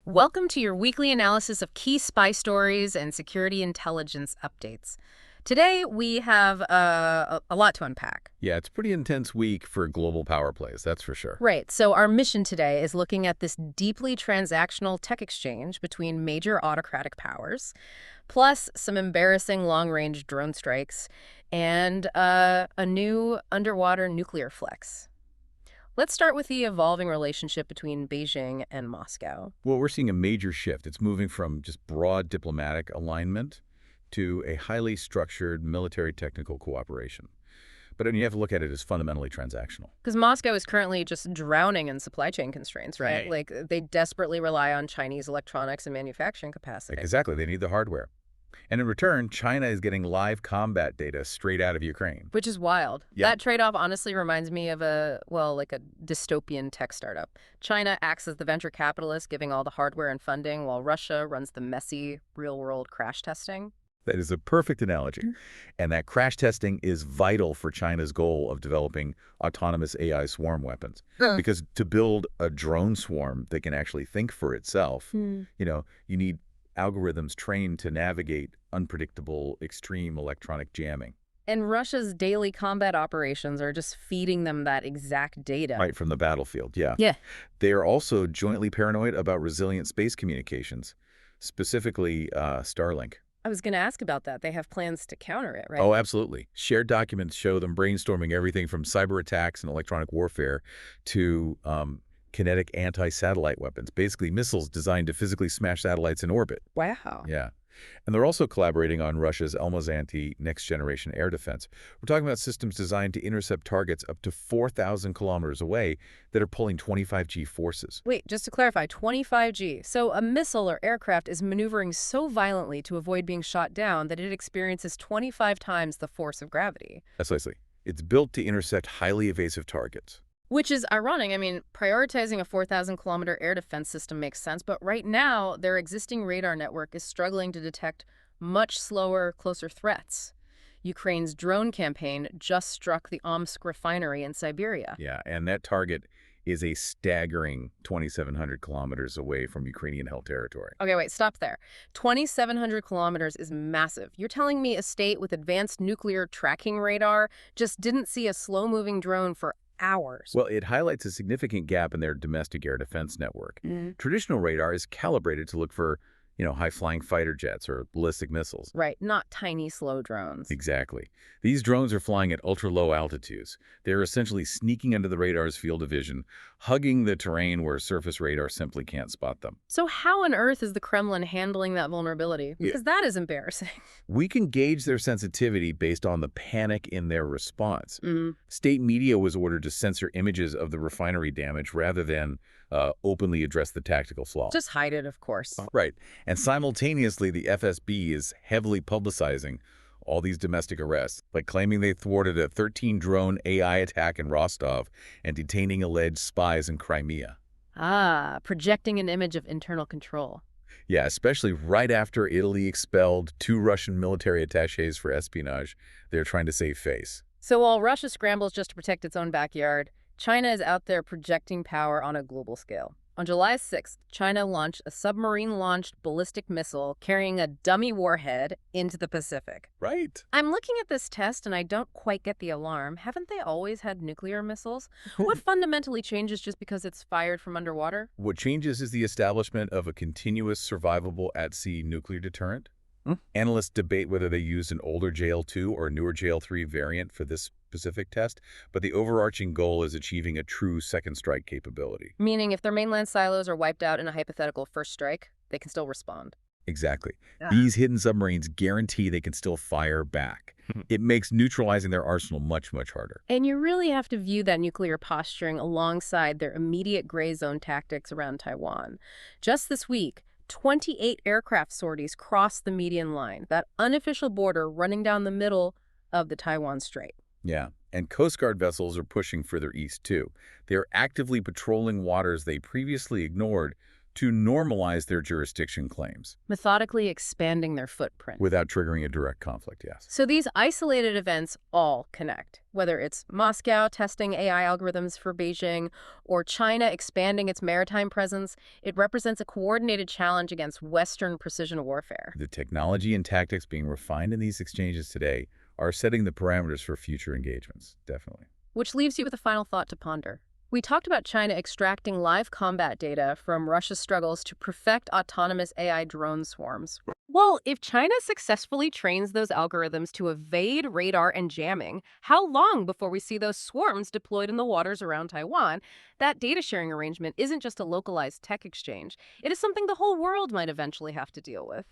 Welcome to your weekly analysis of key spy stories and security intelligence updates. Today, we have a lot to unpack. Yeah, it's a pretty intense week for global power plays, that's for sure. Right, so our mission today is looking at this deeply transactional tech exchange between major autocratic powers, plus some embarrassing long-range drone strikes, and a new underwater nuclear flex. Let's start with the evolving relationship between Beijing and Moscow. Well, we're seeing a major shift. It's moving from just broad diplomatic alignment to a highly structured military technical cooperation. But you have to look at it as fundamentally transactional. Because Moscow is currently just drowning in supply chain constraints, right? Right. Like, they desperately rely on Chinese electronics and manufacturing capacity. Exactly, they need the hardware. And in return, China is getting live combat data straight out of Ukraine. Which is wild. Yeah. That trade-off honestly reminds me of like a dystopian tech startup. China acts as the venture capitalist, giving all the hardware and funding, while Russia runs the messy, real-world crash testing. That is a perfect analogy. And that crash testing is vital for China's goal of developing autonomous AI swarm weapons. Because to build a drone swarm that can actually think for itself, you need algorithms trained to navigate unpredictable, extreme electronic jamming. And Russia's daily combat operations are just feeding them that exact data. Right from the battlefield, yeah. Yeah. They are also jointly paranoid about resilient space communications, specifically Starlink. I was going to ask about that. They have plans to counter it, right? Oh, absolutely. Shared documents show them brainstorming everything from cyber attacks and electronic warfare to kinetic anti-satellite weapons, basically missiles designed to physically smash satellites in orbit. Wow. Yeah. And they're also collaborating on Russia's Almaz-Antey next-generation air defense. We're talking about systems designed to intercept targets up to 4,000 kilometers away that are pulling 25G forces. Wait, just to clarify, 25G. So a missile or aircraft is maneuvering so violently to avoid being shot down that it experiences 25 times the force of gravity. Precisely. It's built to intersect highly evasive targets. Which is ironic. I mean, prioritizing a 4,000-kilometer air defense system makes sense, but right now, their existing radar network is struggling to detect much slower, closer threats. Ukraine's drone campaign just struck the Omsk refinery in Siberia. Yeah, and that target is a staggering 2,700 kilometers away from Ukrainian-held territory. Okay, wait, stop there. 2,700 kilometers is massive. You're telling me a state with advanced nuclear tracking radar just didn't see a slow-moving drone for hours? Well, it highlights a significant gap in their domestic air defense network. Traditional radar is calibrated to look for, high-flying fighter jets or ballistic missiles. Right, not tiny, slow drones. Exactly. These drones are flying at ultra-low altitudes. They're essentially sneaking under the radar's field of vision, hugging the terrain where surface radar simply can't spot them. So how on earth is the Kremlin handling that vulnerability? Because that is embarrassing. We can gauge their sensitivity based on the panic in their response. State media was ordered to censor images of the refinery damage rather than openly address the tactical flaw. Just hide it, of course. Right. And simultaneously, the FSB is heavily publicizing all these domestic arrests, like claiming they thwarted a 13-drone AI attack in Rostov and detaining alleged spies in Crimea. Ah, projecting an image of internal control. Yeah, especially right after Italy expelled 2 Russian military attachés for espionage. They're trying to save face. So while Russia scrambles just to protect its own backyard, China is out there projecting power on a global scale. On July 6th, China launched a submarine-launched ballistic missile carrying a dummy warhead into the Pacific. Right. I'm looking at this test and I don't quite get the alarm. Haven't they always had nuclear missiles? What fundamentally changes just because it's fired from underwater? What changes is the establishment of a continuous survivable at-sea nuclear deterrent. Analysts debate whether they used an older JL-2 or a newer JL-3 variant for this specific test, but the overarching goal is achieving a true second strike capability. Meaning if their mainland silos are wiped out in a hypothetical first strike, they can still respond. Exactly. These hidden submarines guarantee they can still fire back. It makes neutralizing their arsenal much, much harder. And you really have to view that nuclear posturing alongside their immediate gray zone tactics around Taiwan. Just this week, 28 aircraft sorties crossed the median line, that unofficial border running down the middle of the Taiwan Strait. Yeah, and Coast Guard vessels are pushing further east, too. They are actively patrolling waters they previously ignored to normalize their jurisdiction claims Methodically expanding their footprint. without triggering a direct conflict, yes. So these isolated events all connect, whether it's Moscow testing AI algorithms for Beijing or China expanding its maritime presence. It represents a coordinated challenge against Western precision warfare. The technology and tactics being refined in these exchanges today are setting the parameters for future engagements, definitely. Which leaves you with a final thought to ponder. We talked about China extracting live combat data from Russia's struggles to perfect autonomous AI drone swarms. Well, if China successfully trains those algorithms to evade radar and jamming, how long before we see those swarms deployed in the waters around Taiwan? That data sharing arrangement isn't just a localized tech exchange. It is something the whole world might eventually have to deal with.